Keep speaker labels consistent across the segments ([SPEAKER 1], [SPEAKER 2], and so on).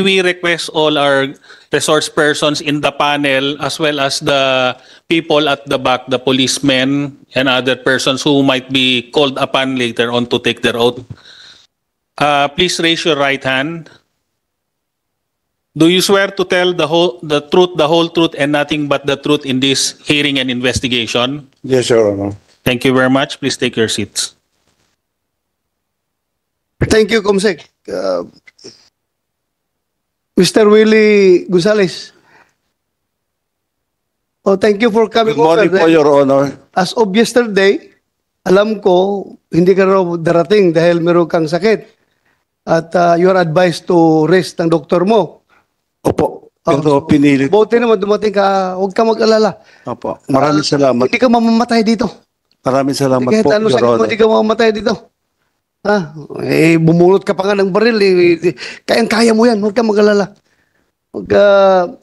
[SPEAKER 1] we request all our resource persons in the panel as well as the people at the back, the policemen and other persons who might be called upon later on to take their oath. Please raise your right hand. Do you swear to tell the truth, the whole truth, and nothing but the truth in this hearing and investigation?
[SPEAKER 2] Yes, Your Honor.
[SPEAKER 1] Thank you very much. Please take your seats.
[SPEAKER 3] Thank you, Comsec. Mr. Willie Gonzales. Oh, thank you for coming
[SPEAKER 2] Good morning
[SPEAKER 3] over.
[SPEAKER 2] po, Your Honor.
[SPEAKER 3] As of yesterday, alam ko, hindi ka raw darating dahil meron kang sakit. At you are advised to rest ng doktor mo.
[SPEAKER 2] Opo, pero pinilit.
[SPEAKER 3] Buti naman dumating ka, huwag ka mag-alala.
[SPEAKER 2] Opo, maraming salamat.
[SPEAKER 3] Hindi ka mamamatay dito.
[SPEAKER 2] Maraming salamat
[SPEAKER 3] Kahit
[SPEAKER 2] po,
[SPEAKER 3] ano
[SPEAKER 2] Your
[SPEAKER 3] sakit mo,
[SPEAKER 2] Honor.
[SPEAKER 3] hindi ka mamamatay dito. Bumulot ka pa nga ng baril. Kayang-kaya mo yan, huwag ka mag-alala.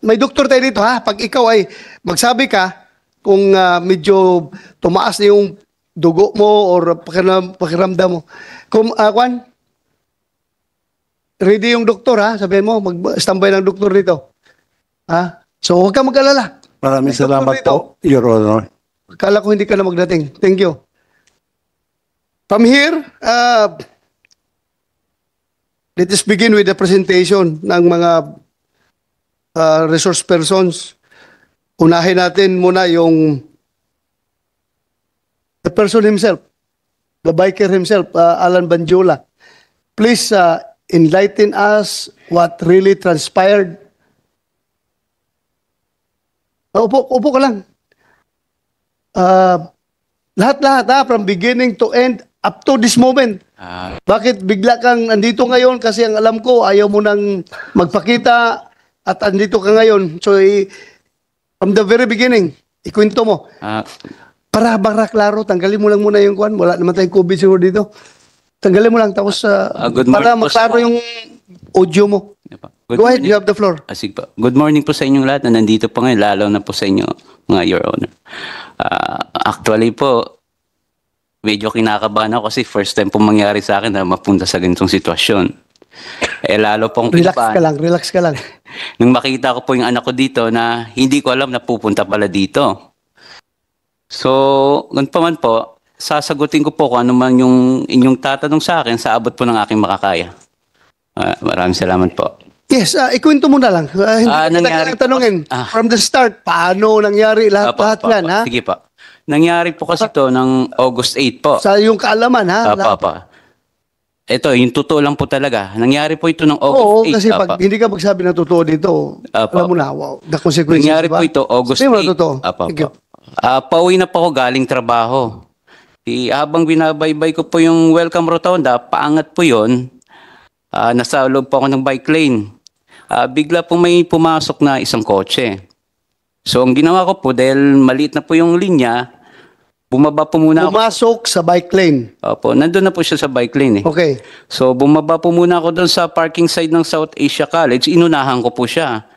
[SPEAKER 3] May doktor tayo dito, ha? Pag ikaw ay magsabi ka, kung medyo tumaas na yung dugo mo or pakiramdam mo. Kung, Juan, ready yung doktor, ha? Sabihin mo, mag-standby ng doktor dito. Ha? So, huwag ka mag-alala.
[SPEAKER 2] Maraming
[SPEAKER 3] May doktor
[SPEAKER 2] salamat
[SPEAKER 3] dito.
[SPEAKER 2] po, Your Honor.
[SPEAKER 3] Akala ko hindi ka na magdating. Thank you. From here, let us begin with the presentation ng mga resource persons. Unahin natin muna yung the person himself, the biker himself, Alan Banjola. Please enlighten us what really transpired. Upo ka lang. Lahat-lahat, from beginning to end, up to this moment. Bakit bigla kang andito ngayon? Kasi ang alam ko, ayaw mo nang magpakita at andito ka ngayon. So, from the very beginning, ikwento mo. Para klaro, tanggalin mo lang muna yung kwan. Wala naman tayong COVID siguro dito. Tanggalin mo lang, tapos para maklaro yung audio mo. Go ahead, you have the floor.
[SPEAKER 4] Sige po. Good morning po sa inyong lahat na nandito po ngayon, lalo na po sa inyo, mga Your Honor. Actually po, medyo kinakabahan ako kasi first time po mangyari sa akin na mapunta sa ganitong sitwasyon. Lalo pong
[SPEAKER 3] Relax ka lang.
[SPEAKER 4] Nung makita ko po yung anak ko dito na hindi ko alam na pupunta pala dito. So, ganun pa man po, sasagutin ko po kung ano man yung inyong tatanong sa akin sa abot po ng aking makakaya. Maraming salamat po.
[SPEAKER 3] Yes, ikwento mo na lang. Hindi
[SPEAKER 4] nangyari
[SPEAKER 3] kita tanungin. From the start, paano nangyari lahat yan, ha?
[SPEAKER 4] Sige po. Nangyari po kasi to ng August 8 po.
[SPEAKER 3] Sa yung kaalaman, ha?
[SPEAKER 4] Ito, yung totoo lang po talaga. Nangyari po ito ng August 8.
[SPEAKER 3] Oo, kasi pag hindi ka magsabi ng totoo dito, alam mo na, wow, the consequences,
[SPEAKER 4] nangyari po ito August 8.
[SPEAKER 3] Sabi mo na totoo.
[SPEAKER 4] Pauwi na po ako galing trabaho. Habang binabaybay ko po yung welcome rotonda, paangat po yun, nasa loob po ako ng bike lane. Bigla po may pumasok na isang kotse. So, ang ginawa ko po, dahil maliit na po yung linya, bumaba po muna ako.
[SPEAKER 3] Pumasok sa bike lane.
[SPEAKER 4] Opo, nandun na po siya sa bike lane.
[SPEAKER 3] Okay.
[SPEAKER 4] So, bumaba po muna ako doon sa parking side ng South Asia College. Inunahan ko po siya.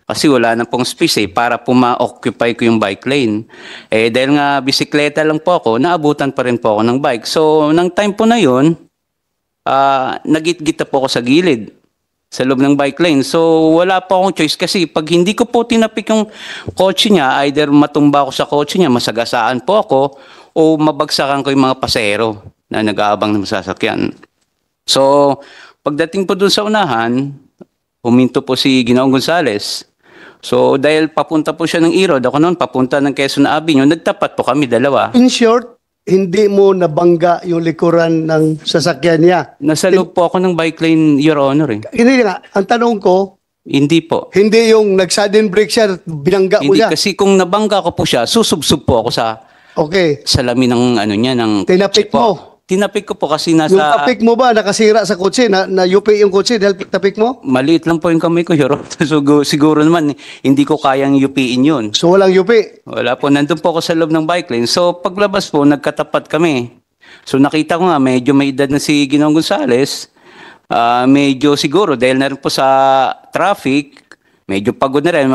[SPEAKER 4] Kasi wala na pong space para po ma-occupy ko yung bike lane. Dahil nga bisikleta lang po ako, naabutan pa rin po ako ng bike. So, nang time po na yun, nagit-git na po ako sa gilid sa loob ng bike lane. So, wala po akong choice kasi pag hindi ko po tinapik yung kotse niya, either matumba ako sa kotse niya, masagasaan po ako, o mabagsakan ko yung mga pasahero na nag-aabang ng sasakyan. So, pagdating po dun sa unahan, huminto po si Ginoong Gonzales. So, dahil papunta po siya ng Irod, ako noon papunta ng Quezon Avenue, nagtapat po kami dalawa.
[SPEAKER 3] In short, hindi mo nabangga yung likuran ng sasakyan niya.
[SPEAKER 4] Nasa loob po ako ng bike lane, Your Honor.
[SPEAKER 3] Hindi nga. Ang tanong ko,
[SPEAKER 4] Hindi po.
[SPEAKER 3] hindi yung nag-sudden brake siya, binangga mo
[SPEAKER 4] Hindi,
[SPEAKER 3] siya.
[SPEAKER 4] kasi kung nabangga ko po siya, susubsub po ako sa
[SPEAKER 3] Okay.
[SPEAKER 4] salamin ng ano niya, ng
[SPEAKER 3] Tinapik
[SPEAKER 4] kotse po.
[SPEAKER 3] mo.
[SPEAKER 4] Tinapik ko po kasi nasa...
[SPEAKER 3] Yung tapik mo ba, nakasira sa kotse, na-yupi yung kotse dahil tapik mo?
[SPEAKER 4] Maliit lang po yung kamay ko, Your Honor. So, siguro naman, hindi ko kayang yupiin yun.
[SPEAKER 3] So walang yupi.
[SPEAKER 4] Wala po, nandun po ako sa loob ng bike lane. So, paglabas po, nagkatapat kami. So, nakita ko nga, medyo may edad na si Ginoong Gonzales. Medyo siguro, dahil na rin po sa traffic, medyo pagod na rin,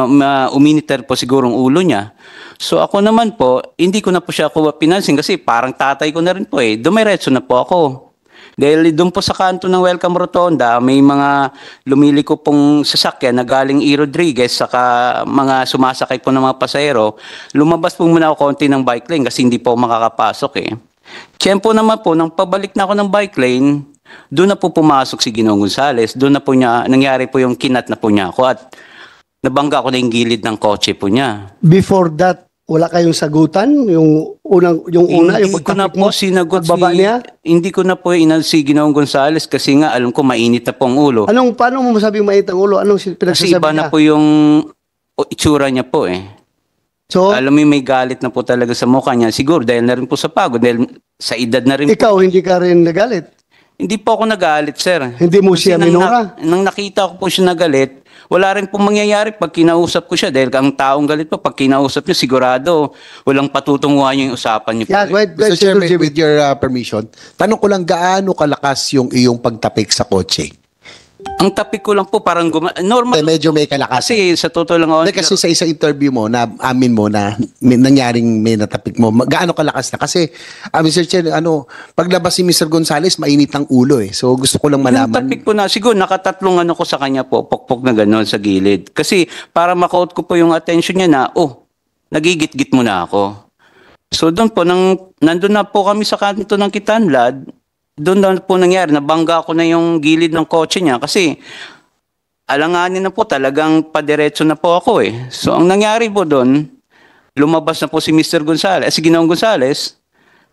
[SPEAKER 4] uminit na rin po siguro ang ulo niya. So, ako naman po, hindi ko na po siya pinansin kasi parang tatay ko na rin po Dumiretso na po ako. Dahil doon po sa kanto ng Welcome Rotonda, may mga lumiliko pong sasakyan na galing E. Rodriguez saka mga sumasakay po ng mga pasahero. Lumabas po muna ako konti ng bike lane kasi hindi po ako makakapasok eh. Tiyempo naman po, nang pabalik na ako ng bike lane, doon na po pumasok si Ginoong Gonzales. Doon na po niya, nangyari po yung kinat na po niya ako at nabangga ko na yung gilid ng kotse po niya.
[SPEAKER 3] Before that, wala kayong sagutan? Yung una,
[SPEAKER 4] Hindi
[SPEAKER 3] yung
[SPEAKER 4] ko na
[SPEAKER 3] pagtapik mo,
[SPEAKER 4] po sinagot
[SPEAKER 3] pagbaba niya?
[SPEAKER 4] hindi ko na po inal si Ginoong Gonzales kasi nga alam ko mainit na po ang ulo.
[SPEAKER 3] Paano mo masabing mainit ang ulo? Anong
[SPEAKER 4] Kasi
[SPEAKER 3] pinagsasabi
[SPEAKER 4] iba
[SPEAKER 3] niya?
[SPEAKER 4] na po yung itsura niya po eh.
[SPEAKER 3] So,
[SPEAKER 4] Alam mo may galit na po talaga sa mukha niya. Siguro dahil na rin po sa pagod, dahil sa edad na rin po.
[SPEAKER 3] ikaw, hindi ka rin nagalit?
[SPEAKER 4] Hindi po ako nagalit, sir.
[SPEAKER 3] Hindi mo
[SPEAKER 4] Kasi
[SPEAKER 3] siya minura?
[SPEAKER 4] nang nakita ko po siya nagalit, wala rin pong mangyayari pag kinausap ko siya. Dahil ang taong galit po, pag kinausap niyo, sigurado, walang patutunguhan yung usapan niyo.
[SPEAKER 3] Yeah,
[SPEAKER 4] po.
[SPEAKER 3] wait,
[SPEAKER 5] Mr. Chairman,
[SPEAKER 3] Jimmy.
[SPEAKER 5] with your permission, tanong ko lang gaano kalakas yung iyong pagtapik sa kotse?
[SPEAKER 4] Ang tapik ko lang po, parang normal.
[SPEAKER 5] Medyo may kalakas.
[SPEAKER 4] Kasi sa totoo lang,
[SPEAKER 5] Hindi, kasi sa isang interview mo, na amin mo na may natapik mo, gaano kalakas na? Kasi, Mr. Chair, paglabas si Mr. Gonzales, mainit ang ulo eh. So, gusto ko lang
[SPEAKER 4] Yung
[SPEAKER 5] malaman.
[SPEAKER 4] tapik ko na, siguro nakatatlong ano ko sa kanya po, pokpok na gano'n sa gilid. Kasi para makaut ko po yung attention niya na, nagigit-git mo na ako. So doon po, nandun na po kami sa kanto ng Kitanlad, doon na po nangyari, nabangga ko na yung gilid ng kotse niya kasi alanganin na po, talagang padiretso na po ako eh. So ang nangyari po doon, lumabas na po si Mr. Gonzales, si Ginoong Gonzales,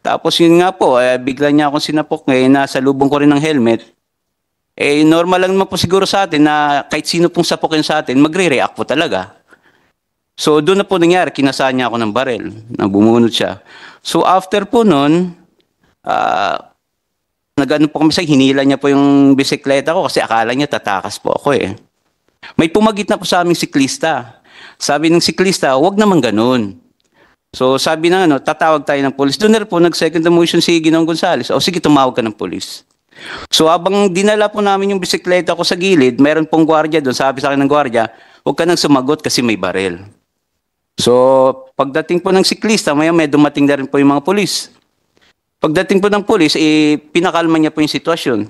[SPEAKER 4] tapos yun nga po, bigla niya akong sinapok ngayon, nasa lubong ko rin ng helmet. Normal lang naman po siguro sa atin na kahit sino pong sapokin sa atin, magre-react po talaga. So doon na po nangyari, kinasaan niya ako ng barel, nang bumunot siya. So after po noon, nag-ano po kami sa hinila niya po yung bisikleta ko kasi akala niya tatakas po ako eh. May pumagit na po sa aming siklista. Sabi ng siklista, wag naman ganun. So sabi na tatawag tayo ng polis. Doon na po nag-second motion si Ginoong Gonzales. O sige, tumawag ka ng polis. So habang dinala po namin yung bisikleta ko sa gilid, meron pong gwardiya doon. Sabi sa akin ng gwardiya, huwag ka nang sumagot kasi may baril. So pagdating po ng siklista, may dumating na rin po yung mga polis. Pagdating po ng polis, pinakalma niya po yung sitwasyon.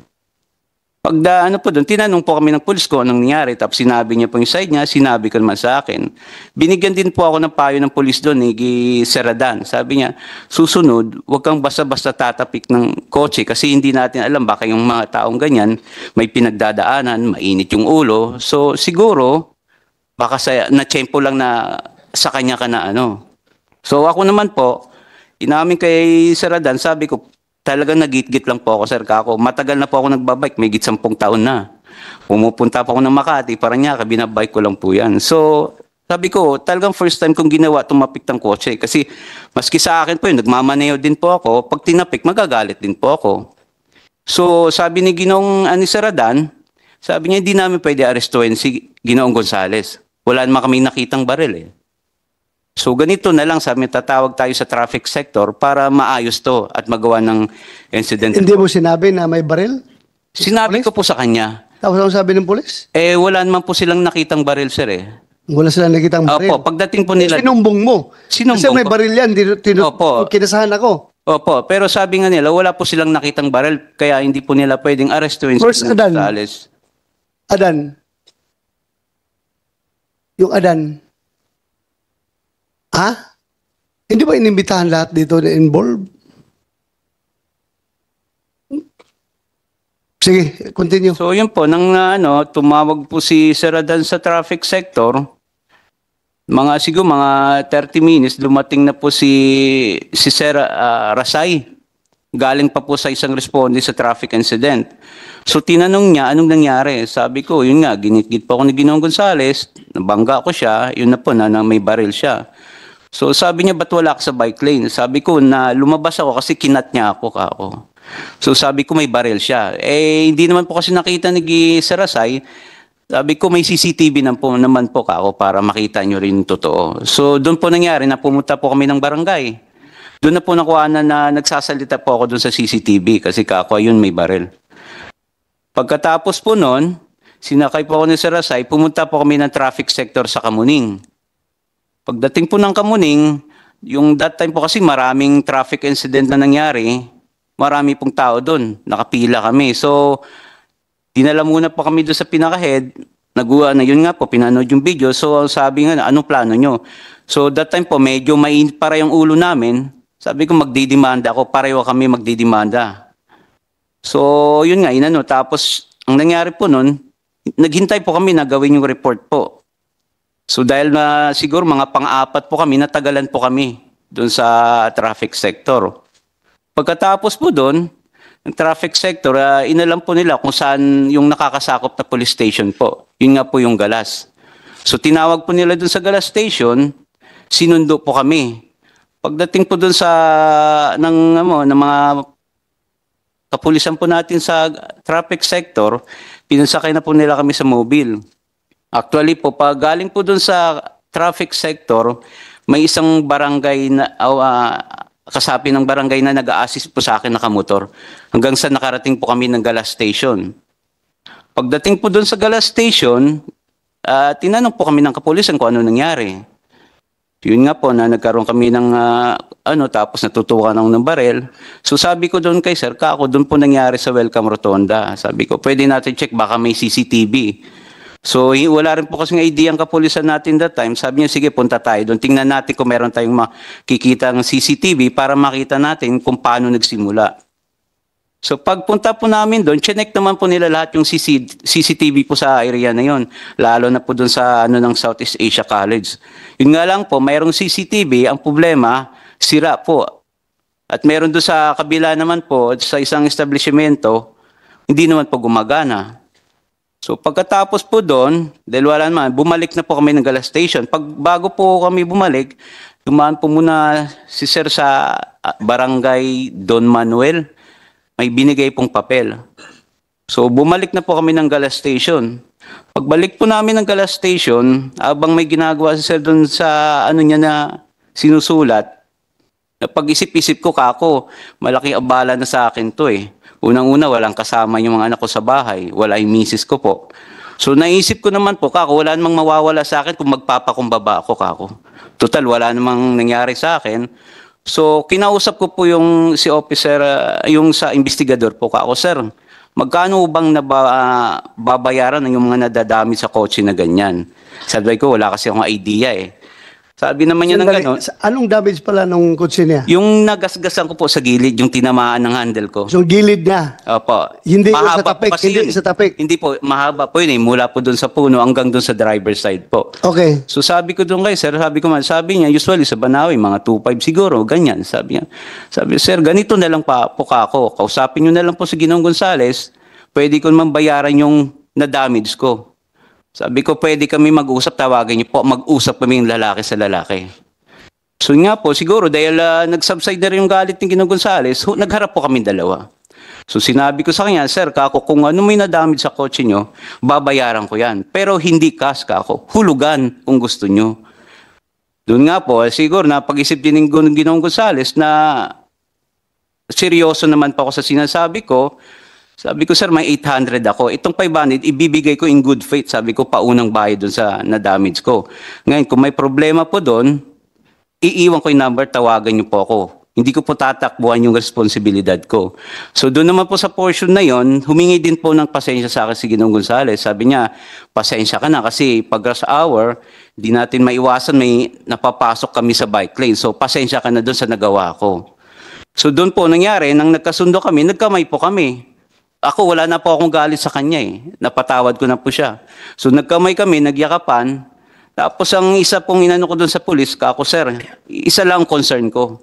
[SPEAKER 4] Po doon, tinanong po kami ng polis ko anong nangyari. Tapos sinabi niya po yung side niya, sinabi ko naman sa akin. Binigyan din po ako ng payo ng polis doon, ni Seradan. Sabi niya, susunod, huwag kang basta-basta tatapik ng kotse kasi hindi natin alam baka yung mga taong ganyan, may pinagdadaanan, mainit yung ulo. So siguro, baka na-tsempo lang na sa kanya ka na So ako naman po, inamin kay Sir Adan, sabi ko, talagang nagit-git lang po ako, Sir Kako. Matagal na po ako nagbabike, may 10 taon na. Pumupunta po ako ng Makati, Paranaque, binabike ko lang po yan. So, sabi ko, talagang first time kong ginawa, tumapik ng kotse. Kasi, maski sa akin po yun, nagmamaneho din po ako. Pag tinapik, magagalit din po ako. So, sabi ni Ginoong Sir Adan, sabi niya, hindi namin pwede arestuhin si Ginoong Gonzales. Wala naman kami nakitang baril eh. So ganito na lang, sabi tatawag tayo sa traffic sector para maayos to at magawa ng incident.
[SPEAKER 3] Hindi mo sinabi na may baril?
[SPEAKER 4] Sinabi ko po sa kanya.
[SPEAKER 3] Tapos ano sabi ng polis?
[SPEAKER 4] Wala naman po silang nakitang baril, sir eh.
[SPEAKER 3] Wala silang nakitang baril.
[SPEAKER 4] Opo, pagdating po nila.
[SPEAKER 3] Sinumbong mo.
[SPEAKER 4] Sinumbong
[SPEAKER 3] Kasi may
[SPEAKER 4] ko.
[SPEAKER 3] baril yan.
[SPEAKER 4] Opo.
[SPEAKER 3] Kinasahan ako.
[SPEAKER 4] Opo, pero sabi nga nila, wala po silang nakitang baril, kaya hindi po nila pwedeng arestuhin
[SPEAKER 3] First,
[SPEAKER 4] si
[SPEAKER 3] Adan.
[SPEAKER 4] Gonzales.
[SPEAKER 3] Adan. Yung Adan. Ha? Hindi ba inimbitahan lahat dito na involved? Sige, continue.
[SPEAKER 4] So yun po, nang tumawag po si Sir Adan sa traffic sector, siguro mga 30 minutes, dumating na po si Sir Rasay. Galing pa po sa isang responde sa traffic incident. So tinanong niya, anong nangyari? Sabi ko, yun nga, ginit-git pa ako ni Ginoong Gonzales, nabangga ko siya, yun na po na may baril siya. So sabi niya, ba't wala ka sa bike lane? Sabi ko na lumabas ako kasi kinat niya ako kako. So sabi ko may baril siya. Hindi naman po kasi nakita ni Sir Rasay. Sabi ko may CCTV naman po kako para makita nyo rin totoo. So doon po nangyari na pumunta po kami ng barangay. Doon na po nakuha na nagsasalita po ako doon sa CCTV kasi kako yun may baril. Pagkatapos po noon, sinakay po ako ni Sir Rasay, pumunta po kami ng traffic sector sa Kamuning. Pagdating po ng Kamuning, yung that time po kasi maraming traffic incident na nangyari, marami pong tao doon. Nakapila kami. So, dinala muna po kami doon sa pinaka-head. Yun nga po, pinanood yung video. So, sabi nga, anong plano nyo? So, that time po, medyo mainit para yung ulo namin. Sabi ko, magdidemanda ako. Pareho kami magdidemanda. So, yun nga, Tapos, ang nangyari po nun, naghintay po kami na gawin yung report po. So, dahil na siguro mga pang-apat po kami, natagalan po kami doon sa traffic sector. Pagkatapos po doon, ng traffic sector, inalam po nila kung saan yung nakakasakop na police station po. Yun nga po yung Galas. So tinawag po nila dun sa Galas station, sinundo po kami. Pagdating po dun sa ng mga kapulisan po natin sa traffic sector, pinansakay na po nila kami sa mobile. Actually po, pag galing po dun sa traffic sector, may isang barangay na kasapi ng barangay na nag-a-assist po sa akin nakamotor hanggang sa nakarating po kami ng Galas Station. Pagdating po doon sa Galas Station, tinanong po kami ng kapulisan kung ano nangyari. Yun nga po na nagkaroon kami ng tapos natutukan ng barel. So sabi ko doon kay Sir Kako, doon po nangyari sa Welcome Rotonda. Sabi ko, pwede natin check, baka may CCTV. So, wala rin po kasing idea ang kapulisan natin that time. Sabi niya, sige, punta tayo doon. Tingnan natin kung meron tayong makikita ng CCTV para makita natin kung paano nagsimula. So, pagpunta po namin doon, chinek naman po nila lahat yung CCTV po sa area na yon. Lalo na po doon sa ng Southeast Asia College. Yun nga lang po, mayroong CCTV. Ang problema, sira po. At meron doon sa kabila naman po, sa isang establishmento, hindi naman po gumagana. So pagkatapos po doon, dahil wala naman, bumalik na po kami ng Galas Station. Bago po kami bumalik, dumaan po muna si Sir sa barangay Don Manuel. May binigay pong papel. So bumalik na po kami ng Galas Station. Pagbalik po namin ng Galas Station, abang may ginagawa si Sir doon sa niya na sinusulat, pag-isip-isip ko, Kako, malaki abala na sa akin to eh. Unang-una, walang kasama yung mga anak ko sa bahay. Wala yung misis ko po. So naisip ko naman po, Kako, wala namang mawawala sa akin kung magpapakumbaba ako, Kako. Total, wala namang nangyari sa akin. So kinausap ko po yung si officer, yung sa investigador po, Kako, Sir, magkano bang babayaran ng yung mga nadadamit sa kotse na ganyan? Sabi ko, wala kasi akong idea eh. Sabi naman niya ng gano'n.
[SPEAKER 3] Anong damage pala nung kotse niya?
[SPEAKER 4] Yung nagasgasan ko po sa gilid, yung tinamaan ng handle ko.
[SPEAKER 3] So gilid na?
[SPEAKER 4] Opo.
[SPEAKER 3] Hindi
[SPEAKER 4] Mahaba
[SPEAKER 3] sa tapik?
[SPEAKER 4] po kasi
[SPEAKER 3] Hindi
[SPEAKER 4] yun.
[SPEAKER 3] sa tapik?
[SPEAKER 4] Hindi po, mahaba po yun eh. Mula po dun sa puno hanggang dun sa driver's side po.
[SPEAKER 3] Okay.
[SPEAKER 4] So sabi ko dun kay Sir, sabi niya, usually sa Banawi, mga 2.5 siguro, ganyan. Sabi niya, Sir, ganito na lang po ako. Kausapin niyo na lang po si Ginoong Gonzales, pwede ko naman bayaran yung na-damage ko. Sabi ko, pwede kami mag-usap, tawagin niyo po, mag-usap kami yung lalaki sa lalaki. So nga po, siguro dahil nag-subside na rin yung galit ni Ginoong Gonzales, nagharap po kami dalawa. So sinabi ko sa kanya, Sir, Kako, kung ano may na-damage sa kotse nyo, babayaran ko yan. Pero hindi cash, Kako, hulugan kung gusto nyo. Doon nga po, siguro napag-isip din ng Ginoong Gonzales na seryoso naman po ako sa sinasabi ko. Sabi ko, Sir, may 800 ako. Itong 500, ibibigay ko in good faith. Sabi ko, paunang bayad doon sa na-damage ko. Ngayon, kung may problema po doon, iiwan ko yung number, tawagan niyo po ako. Hindi ko po tatakbuhan yung responsibilidad ko. So doon naman po sa portion na yon, humingi din po ng pasensya sa akin si Ginoong Gonzales. Sabi niya, pasensya ka na kasi pag rush hour, di natin maiwasan, may napapasok kami sa bike lane. So pasensya ka na doon sa nagawa ko. So doon po nangyari, nang nagkasundo kami, nagkamay po kami. Ako, wala na po akong galit sa kanya eh. Napatawad ko na po siya. So nagkamay kami, nagyakapan. Tapos ang isa pong inano ko doon sa pulis, Kako, Sir, isa lang concern ko.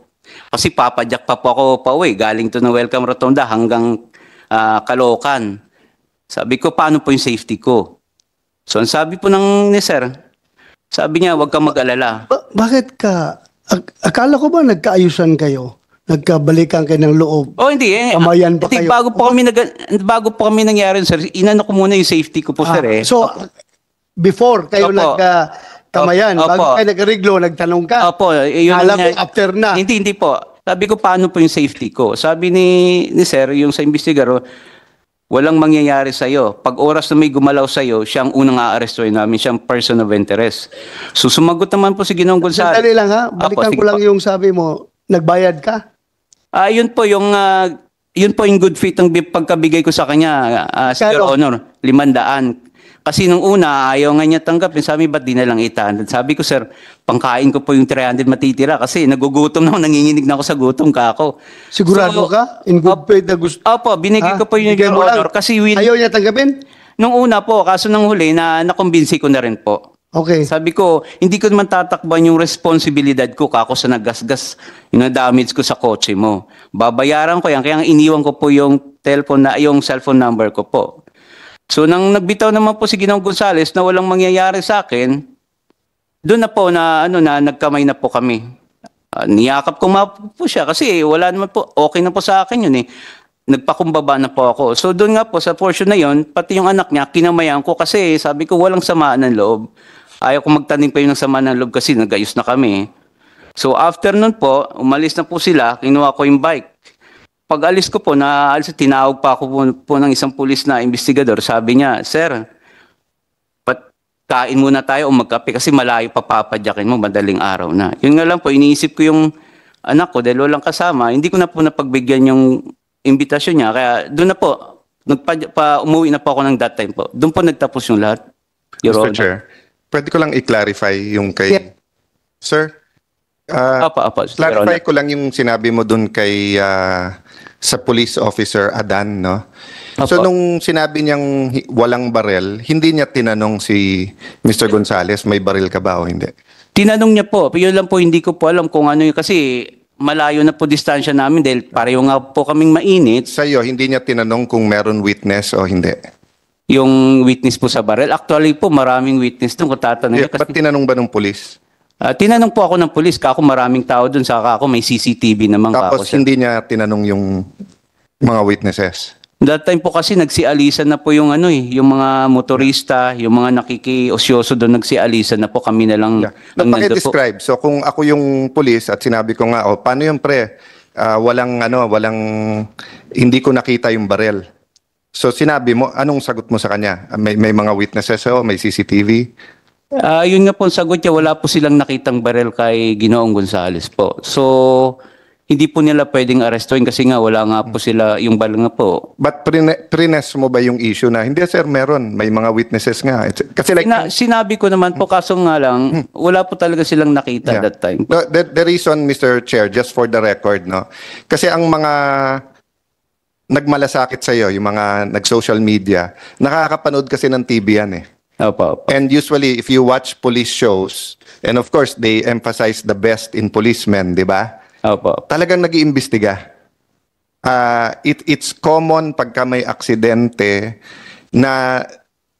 [SPEAKER 4] Kasi papadyak pa po ako pauwi. Galing to ng Welcome Rotonda hanggang Caloocan. Sabi ko, paano po yung safety ko? So ang sabi po ni Sir, sabi niya, huwag kang mag-alala.
[SPEAKER 3] Bakit ka? Akala ko ba nagkaayusan kayo? Nagkabalikan kayo ng loob?
[SPEAKER 4] Oh, hindi eh.
[SPEAKER 3] Kamayan pa kayo?
[SPEAKER 4] Bago po kami nangyari, Sir, inano ko muna yung safety ko po, Sir eh.
[SPEAKER 3] So, before kayo
[SPEAKER 4] Opo.
[SPEAKER 3] nagkamayan,
[SPEAKER 4] Opo.
[SPEAKER 3] bago kayo nagreglo, nagtanong ka?
[SPEAKER 4] Opo.
[SPEAKER 3] Alam ko after na.
[SPEAKER 4] Hindi po. Sabi ko, paano po yung safety ko? Sabi ni Sir, yung sa investigaro, walang mangyayari sa'yo. Pag oras na may gumalaw sa'yo, siyang unang aarestuin namin, siyang person of interest. So, sumagot naman po si Ginoong Gonzales.
[SPEAKER 3] Sandali lang ha, balikan
[SPEAKER 4] Opo,
[SPEAKER 3] ko lang yung sabi mo, nagbayad ka?
[SPEAKER 4] Yun po, yung yun po yung good faith ng pagkabigay ko sa kanya, Your
[SPEAKER 3] Kano?
[SPEAKER 4] Honor, 500. Kasi nung una, ayaw nga niya tanggapin. Sabi, ba't di na lang 800? Sabi ko, sir, pangkain ko po yung 300 matitira kasi nagugutom na ako, nanginginig na ako sa gutom ka ako.
[SPEAKER 3] Sigurado
[SPEAKER 4] So,
[SPEAKER 3] ka? In good faith na gusto?
[SPEAKER 4] Opo, binigay ko po yung
[SPEAKER 3] Bigyan
[SPEAKER 4] Your
[SPEAKER 3] mo lang.
[SPEAKER 4] Honor kasi
[SPEAKER 3] Ayaw niya tanggapin?
[SPEAKER 4] nung una po, kaso nang huli, nakumbinsi ko na rin po.
[SPEAKER 3] Okay.
[SPEAKER 4] Sabi ko, hindi ko naman tatakban yung responsibilidad ko kako sa nagasgas, yung damage ko sa kotse mo. Babayaran ko yan, kaya iniwan ko po yung yung cellphone number ko po. So nang nagbitaw naman po si Ginoong Gonzales na walang mangyayari sa akin, doon na po na nagkamay na po kami. Niyakap ko po siya kasi wala naman po, okay na po sa akin yun eh. Nagpakumbaba na po ako. So doon nga po sa portion na yon, pati yung anak niya kinamayan ko kasi sabi ko walang samaan ng loob. Ayaw ko magtanim pa yun ng samaan ng loob kasi nagayos na kami. So after nun po, umalis na po sila, kinuha ko yung bike. Pag alis ko po, tinawag pa ako po ng isang pulis na investigador. Sabi niya, sir, kain muna tayo o magkape kasi malayo pa papadyakin mo, madaling araw na. Yun nga lang po, iniisip ko yung anak ko dahil walang kasama. Hindi ko na po napagbigyan yung imbitasyon niya. Kaya doon na po, umuwi na po ako ng that time po. Doon po nagtapos yung lahat. Your
[SPEAKER 6] Mr.
[SPEAKER 4] Honor.
[SPEAKER 6] Chair, pwede ko lang i-clarify yung kay...
[SPEAKER 3] Yeah.
[SPEAKER 6] Sir,
[SPEAKER 4] Apa, Your
[SPEAKER 6] clarify
[SPEAKER 4] Honor.
[SPEAKER 6] ko lang yung sinabi mo dun kay sa police officer Adan, no? So
[SPEAKER 4] Apo.
[SPEAKER 6] nung sinabi niyang walang barel, hindi niya tinanong si Mr. Gonzales, may baril ka ba o hindi?
[SPEAKER 4] Tinanong niya po, yun lang po hindi ko po alam kung ano yun kasi malayo na po distansya namin dahil pareho nga po kaming mainit.
[SPEAKER 6] Sa iyo, hindi niya tinanong kung meron witness o hindi.
[SPEAKER 4] Yung witness po sa barrel. Actually po, maraming witness doon kung tatanungin.
[SPEAKER 6] Ba't tinanong ba ng police?
[SPEAKER 4] Tinanong po ako ng pulis, kako maraming tao doon, saka ako may CCTV naman kako.
[SPEAKER 6] Tapos hindi niya tinanong yung mga witnesses.
[SPEAKER 4] That time po kasi nagsialisan na po yung yung mga motorista, yung mga nakikiosyoso doon, nagsialisan na po, kami na lang.
[SPEAKER 6] Yeah.
[SPEAKER 4] ang nandun po.
[SPEAKER 6] Paki-describe. So kung ako yung police at sinabi ko nga, paano yung pre? Walang hindi ko nakita yung barel. So sinabi mo, anong sagot mo sa kanya? May mga witnesses may CCTV?
[SPEAKER 4] Yun nga po ang sagot niya, wala po silang nakitang barel kay Ginoong Gonzales po. So, hindi po nila pwedeng arestuin kasi nga wala nga po sila, yung barel nga po.
[SPEAKER 6] But prines mo ba yung issue na, hindi sir, meron, may mga witnesses nga. Kasi like,
[SPEAKER 4] Sinabi ko naman po, kaso nga lang, wala po talaga silang nakita
[SPEAKER 6] yeah.
[SPEAKER 4] that time.
[SPEAKER 6] The reason, Mr. Chair, just for the record, no? Kasi ang mga nagmalasakit sa'yo, yung mga nag-social media, nakakapanood kasi ng TV yan eh.
[SPEAKER 4] Opo.
[SPEAKER 6] And usually, if you watch police shows, and of course, they emphasize the best in policemen, di ba?
[SPEAKER 4] Opo.
[SPEAKER 6] Talagang nag-iimbestiga. It's common pagka may aksidente na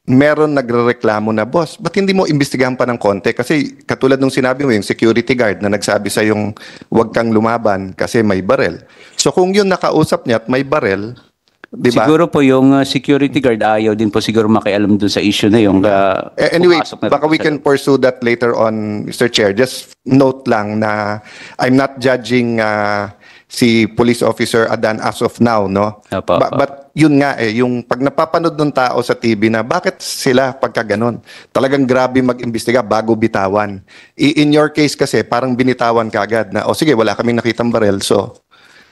[SPEAKER 6] meron nagrereklamo na, boss, ba't hindi mo imbestigahan pa ng konti? Kasi katulad nung sinabi mo, yung security guard na nagsabi sa yung huwag kang lumaban kasi may barel. So kung yun nakausap niya at may barel, di ba?
[SPEAKER 4] Siguro po yung security guard ayaw din po siguro makialam dun sa issue na yung
[SPEAKER 6] Anyway,
[SPEAKER 4] pumasok na
[SPEAKER 6] baka
[SPEAKER 4] po
[SPEAKER 6] we
[SPEAKER 4] siya.
[SPEAKER 6] can pursue that later on, Mr. Chair. Just note lang na I'm not judging si Police Officer Adan as of now, no?
[SPEAKER 4] Apo, apo.
[SPEAKER 6] But yun nga yung pag napapanood ng tao sa TV na bakit sila pagka ganon? Talagang grabe mag-imbestiga bago bitawan. In your case kasi, parang binitawan ka agad na, sige, wala kaming nakitang barel, so...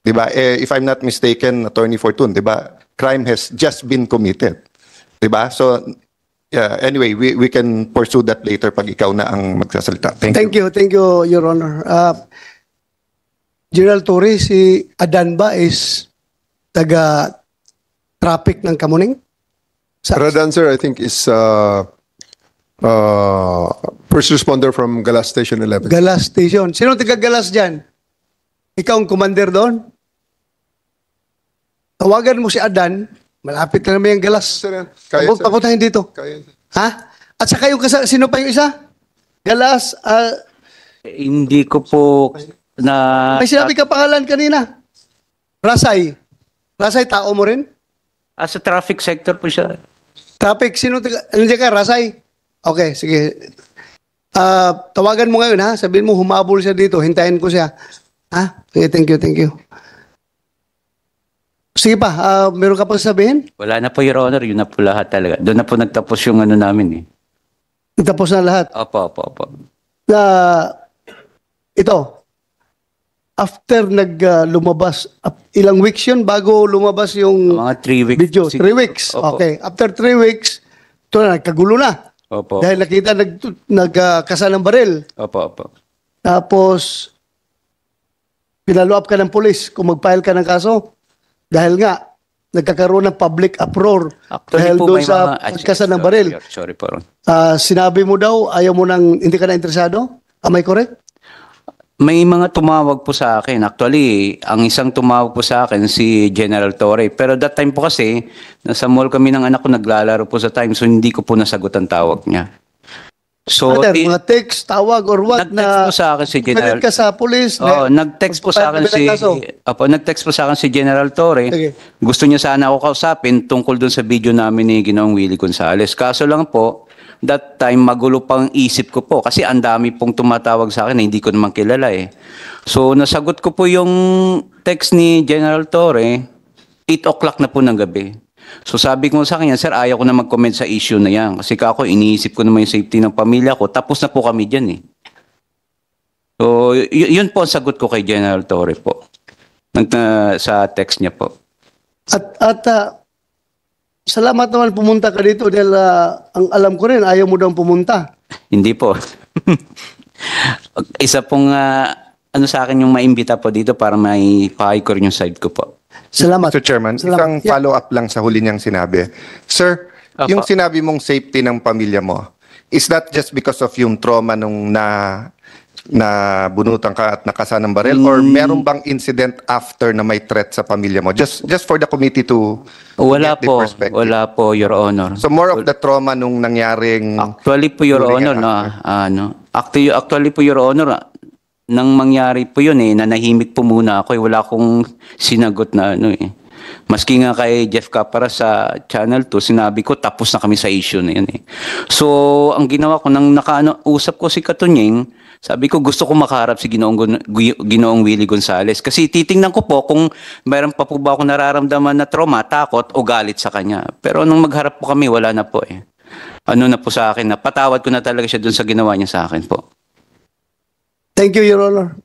[SPEAKER 6] Diba? If I'm not mistaken, Attorney Fortun, diba? Crime has just been committed. Diba? So, yeah, anyway, we can pursue that later pag ikaw na ang magsasalita. Thank you.
[SPEAKER 3] Thank you, Your Honor. General Torre, si Adan ba is taga-traffic ng Kamuning?
[SPEAKER 7] Radan, sir, I think is first responder from Galas Station 11.
[SPEAKER 3] Galas Station. Sino taga-Galas dyan? Ikaw ang commander doon? Tawagan mo si Adan, malapit na naman yung Galas.
[SPEAKER 7] Sir, kaya, sir.
[SPEAKER 3] Pakutahin dito.
[SPEAKER 7] Kaya, sir.
[SPEAKER 3] Ha? At saka yung sino pa yung isa? Galas,
[SPEAKER 4] Hindi ko po na...
[SPEAKER 3] may sinabi ka pangalan kanina. Rasay. Rasay, tao mo rin?
[SPEAKER 4] Sa traffic sector po siya.
[SPEAKER 3] Traffic, sino taga... Nandiyan ka, Rasay? Okay, sige. Tawagan mo ngayon, ha? Sabihin mo, humabol siya dito. Hintayin ko siya. Ha? Okay, thank you. Sige pa, meron ka pang sabihin?
[SPEAKER 4] Wala na po, Your Honor. Yun na po lahat talaga. Doon na po nagtapos yung namin eh.
[SPEAKER 3] Tapos na lahat.
[SPEAKER 4] Opo.
[SPEAKER 3] Na ito, after lumabas, ilang weeks yun bago lumabas yung
[SPEAKER 4] Mga 3 weeks.
[SPEAKER 3] video? 3 weeks.
[SPEAKER 4] Opo.
[SPEAKER 3] Okay. After 3 weeks, ito na, nagkagulo na.
[SPEAKER 4] Opo.
[SPEAKER 3] Dahil nakita nagkasa ng baril.
[SPEAKER 4] Opo, opo.
[SPEAKER 3] Tapos, pinalo up ka ng polis kung mag-file ka ng kaso. Dahil nga, nagkakaroon ng public uproar. Dahil doon sa pagkasa ng baril.
[SPEAKER 4] Sorry po, Ron.
[SPEAKER 3] Sinabi mo daw, ayaw mo hindi ka na interesado? Am I correct?
[SPEAKER 4] May mga tumawag po sa akin. Actually, ang isang tumawag po sa akin si General Torre. Pero that time po kasi, nasa mall kami ng anak ko, naglalaro po sa time, so hindi ko po nasagot ang tawag niya. So,
[SPEAKER 3] Brother, mga text, tawag, or what
[SPEAKER 4] nag-text po sa akin si General.
[SPEAKER 3] Pilit ka sa police.
[SPEAKER 4] Oo, nag-text po sa akin nag-text po sa akin si General Torre.
[SPEAKER 3] Sige.
[SPEAKER 4] Gusto niya sana ako kausapin tungkol dun sa video namin ni Ginoong Willie Gonzales. Kaso lang po, that time magulo pang isip ko po kasi ang dami pong tumatawag sa akin na hindi ko naman kilala eh. So nasagot ko po yung text ni General Torre 8 o'clock na po ng gabi. So sabi ko sa kanya, sir, ayaw ko na mag-comment sa issue na yan kasi ako iniisip ko naman yung safety ng pamilya ko. Tapos na po kami dyan eh. So yun po ang sagot ko kay General Torre po sa text niya po.
[SPEAKER 3] At salamat naman pumunta ka dito dahil ang alam ko rin, ayaw mo daw pumunta.
[SPEAKER 4] Hindi po. Isa pong sa akin yung maimbita po dito para may pa-record yung side ko po.
[SPEAKER 3] Salamat.
[SPEAKER 6] Mr. Chairman, isang follow-up lang sa huli niyang sinabi. Sir,
[SPEAKER 4] Apa.
[SPEAKER 6] yung sinabi mong safety ng pamilya mo, is that just because of yung trauma nung na bunutan ka at nakasa ng baril or meron bang incident after na may threat sa pamilya mo? Just for the committee to
[SPEAKER 4] Wala
[SPEAKER 6] get the
[SPEAKER 4] po.
[SPEAKER 6] perspective.
[SPEAKER 4] Wala po, Your Honor.
[SPEAKER 6] So more of the trauma nung nangyaring
[SPEAKER 4] Actually po, Your
[SPEAKER 6] during
[SPEAKER 4] Honor,
[SPEAKER 6] and
[SPEAKER 4] actually po, Your Honor, nang mangyari po yun nanahimik po muna ako wala akong sinagot na Maski nga kay Jeff Capara sa Channel 2, sinabi ko tapos na kami sa issue na yun So, ang ginawa ko, nang usap ko si Katunying, sabi ko gusto ko makaharap si Ginoong Willie Gonzales. Kasi titingnan ko po kung mayroon pa po ba ako nararamdaman na trauma, takot o galit sa kanya. Pero nung magharap po kami, wala na po Ano na po sa akin, napatawad ko na talaga siya dun sa ginawa niya sa akin po.
[SPEAKER 3] Thank you, Your Honor.